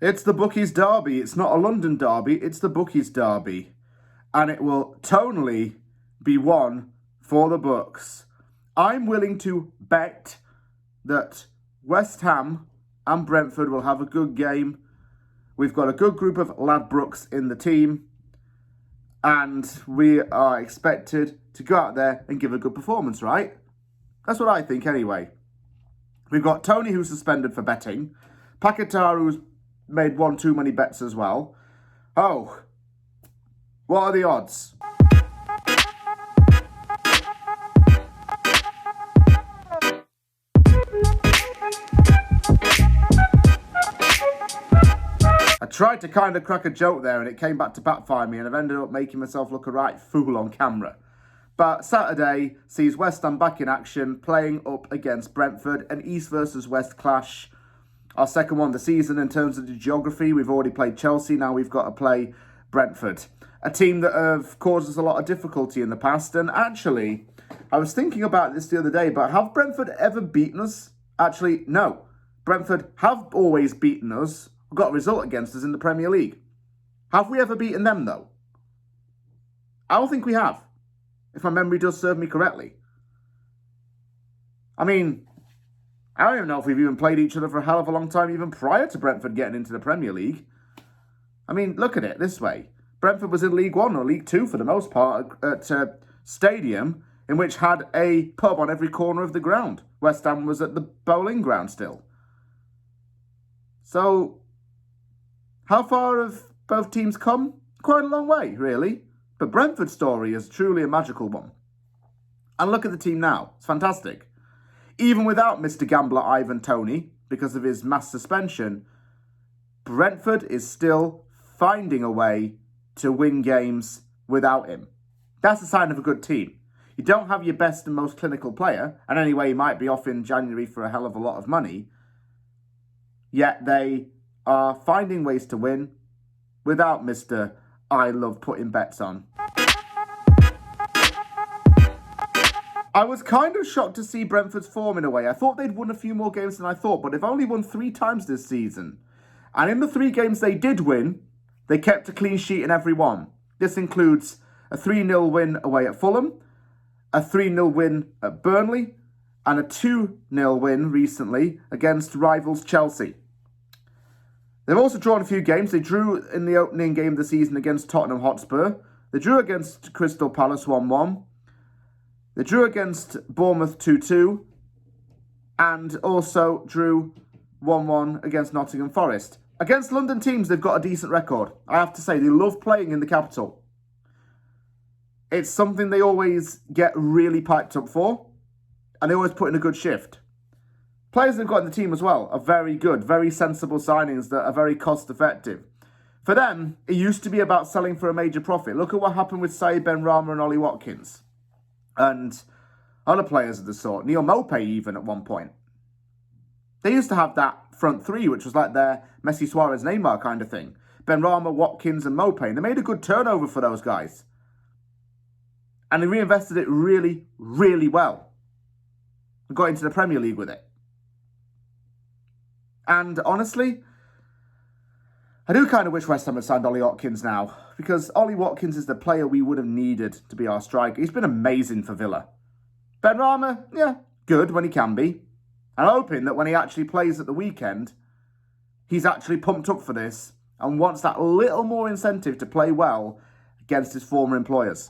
It's the bookies' derby. It's not a London derby. It's the bookies' derby. And it will tonally be one for the books. I'm willing to bet that West Ham and Brentford will have a good game. We've got a good group of Ladbrokes in the team. And we are expected to go out there and give a good performance, right? That's what I think anyway. We've got Tony, who's suspended for betting. Paquetá, who's made one too many bets as well. Oh, what are the odds? I tried to kind of crack a joke there and it came back to backfire me and I've ended up making myself look a right fool on camera. But Saturday sees West Ham back in action, playing up against Brentford, an East versus West clash. Our second one of the season in terms of the geography. We've already played Chelsea, now we've got to play Brentford. A team that have caused us a lot of difficulty in the past. And actually, I was thinking about this the other day, but have Brentford ever beaten us? Actually, no. Brentford have always beaten us, got a result against us in the Premier League. Have we ever beaten them, though? I don't think we have, if my memory does serve me correctly. I mean, I don't even know if we've even played each other for a hell of a long time, even prior to Brentford getting into the Premier League. I mean, look at it this way. Brentford was in League One or League Two for the most part at a stadium in which had a pub on every corner of the ground. West Ham was at the bowling ground still. So, how far have both teams come? Quite a long way, really. But Brentford's story is truly a magical one. And look at the team now. It's fantastic. Even without Mr. Gambler Ivan Toney, because of his mass suspension, Brentford is still finding a way to win games without him. That's a sign of a good team. You don't have your best and most clinical player, and anyway, he might be off in January for a hell of a lot of money, yet they are finding ways to win without Mr. I love putting bets on. I was kind of shocked to see Brentford's form in a way. I thought they'd won a few more games than I thought, but they've only won 3 times this season. And in the 3 games they did win, they kept a clean sheet in every one. This includes a 3-0 win away at Fulham, a 3-0 win at Burnley, and a 2-0 win recently against rivals Chelsea. They've also drawn a few games. They drew in the opening game of the season against Tottenham Hotspur. They drew against Crystal Palace 1-1. They drew against Bournemouth 2-2. And also drew 1-1 against Nottingham Forest. Against London teams, they've got a decent record. I have to say, they love playing in the capital. It's something they always get really piped up for. And they always put in a good shift. Players they've got in the team as well are very good, very sensible signings that are very cost effective. For them, it used to be about selling for a major profit. Look at what happened with Saïd Benrahma and Ollie Watkins. And other players of the sort. Neil Maupay even at one point. They used to have that front three, which was like their Messi, Suarez, Neymar kind of thing. Benrahma, Watkins and Maupay. And they made a good turnover for those guys. And they reinvested it really, really well. And got into the Premier League with it. And honestly, I do kind of wish West Ham had signed Ollie Watkins now. Because Ollie Watkins is the player we would have needed to be our striker. He's been amazing for Villa. Benrahma, yeah, good when he can be. I'm hoping that when he actually plays at the weekend, he's actually pumped up for this and wants that little more incentive to play well against his former employers.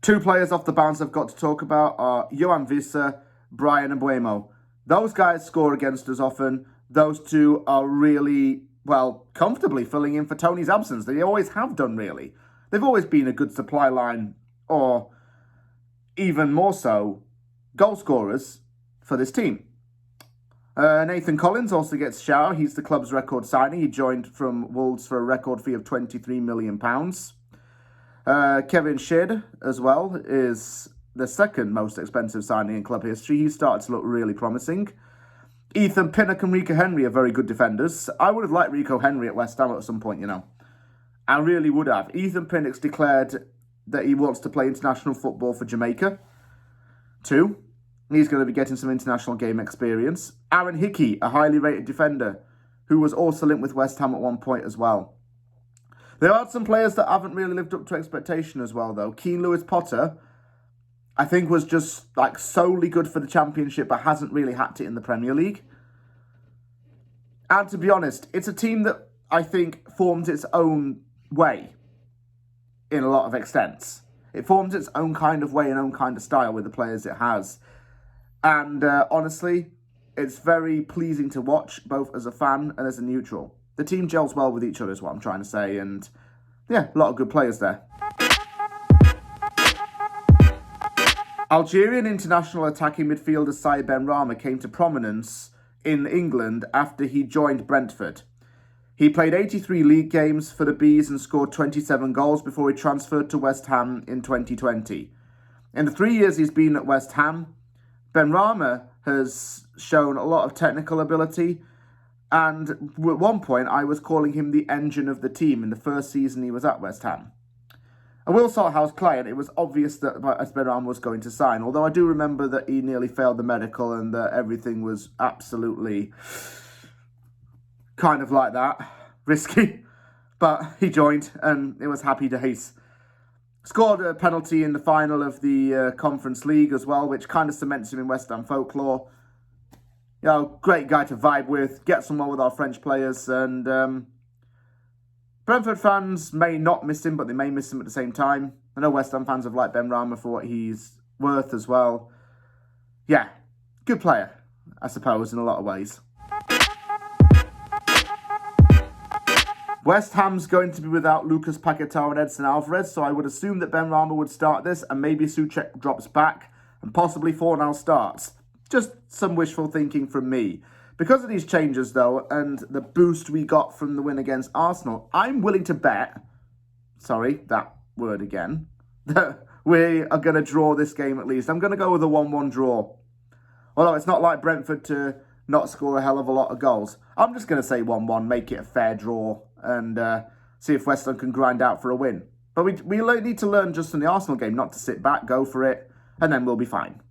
2 players off the bounce I've got to talk about are Johan Visser, Brian Mbuemo. Those guys score against us often. Those 2 are really, well, comfortably filling in for Tony's absence. They always have done, really. They've always been a good supply line, or even more so, goal scorers for this team. Nathan Collins also gets a shout. He's the club's record signing. He joined from Wolves for a record fee of £23 million. Kevin Sheed, as well, is the second most expensive signing in club history. He started to look really promising. Ethan Pinnock and Rico Henry are very good defenders. I would have liked Rico Henry at West Ham at some point, you know. I really would have. Ethan Pinnock's declared that he wants to play international football for Jamaica, too. He's going to be getting some international game experience. Aaron Hickey, a highly rated defender, who was also linked with West Ham at one point as well. There are some players that haven't really lived up to expectation as well, though. Keane Lewis-Potter, I think, was just like solely good for the Championship, but hasn't really hacked it in the Premier League. And to be honest, it's a team that I think forms its own way in a lot of extents. It forms its own kind of way and own kind of style with the players it has. And honestly, it's very pleasing to watch, both as a fan and as a neutral. The team gels well with each other is what I'm trying to say. And yeah, a lot of good players there. Algerian international attacking midfielder Saïd Benrahma came to prominence in England after he joined Brentford. He played 83 league games for the Bees and scored 27 goals before he transferred to West Ham in 2020. In the 3 years he's been at West Ham, Benrahma has shown a lot of technical ability, and at one point I was calling him the engine of the team in the first season he was at West Ham. A Will Salthouse client, it was obvious that Benrahma was going to sign, although I do remember that he nearly failed the medical and that everything was absolutely kind of like that, risky, but he joined and it was happy days. Scored a penalty in the final of the Conference League as well, which kind of cements him in West Ham folklore. You know, great guy to vibe with, gets on well with our French players, and Brentford fans may not miss him, but they may miss him at the same time. I know West Ham fans have liked Benrahma for what he's worth as well. Yeah, good player, I suppose, in a lot of ways. West Ham's going to be without Lucas Paquetá and Edson Alvarez, so I would assume that Benrahma would start this, and maybe Souček drops back, and possibly Fornal starts. Just some wishful thinking from me. Because of these changes, though, and the boost we got from the win against Arsenal, I'm willing to bet, sorry, that word again, that we are going to draw this game at least. I'm going to go with a 1-1 draw. Although it's not like Brentford to not score a hell of a lot of goals. I'm just going to say 1-1, make it a fair draw, and see if West Ham can grind out for a win. But we need to learn just from the Arsenal game not to sit back, go for it, and then we'll be fine.